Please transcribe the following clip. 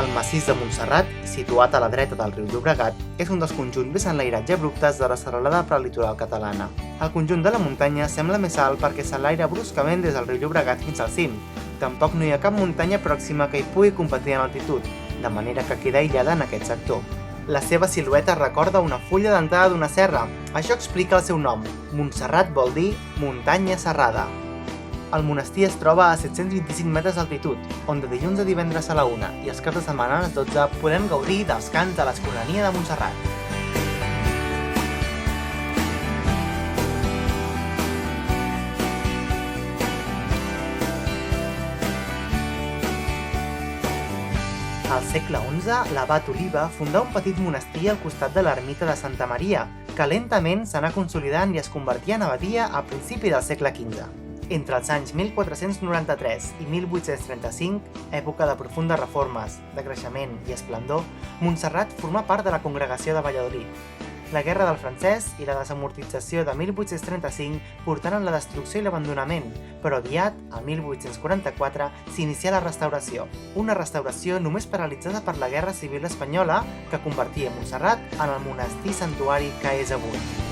El massís de Montserrat, situat a la dreta del riu Llobregat, és un dels conjunts més enlairats i abruptes de la serralada prelitoral catalana. El conjunt de la muntanya sembla més alt perquè s'enlaira bruscament des del riu Llobregat fins al cim. Tampoc no hi ha cap muntanya pròxima que hi pugui competir en altitud, de manera que queda aïllada en aquest sector. La seva silueta recorda una fulla dentada d'una serra. Això explica el seu nom. Montserrat vol dir muntanya serrada. El monestir es troba a 725 metres d'altitud, on de dilluns a divendres a la 1 i els caps de setmana a les 12 podem gaudir dels cants de l'Escolania de Montserrat. Al segle XI, l'abat Oliba fundà un petit monestir al costat de l'ermita de Santa Maria, que lentament s'anà consolidant i es convertia en abadia a principi del segle XV. Entre els anys 1493 i 1835, època de profundes reformes, de creixement i esplendor, Montserrat formà part de la congregació de Valladolid. La Guerra del Francès i la desamortització de 1835 portaren la destrucció i l'abandonament, però aviat, el 1844, s'inicià la restauració. Una restauració només paralitzada per la Guerra Civil Espanyola que convertia Montserrat en el monestir santuari que és avui.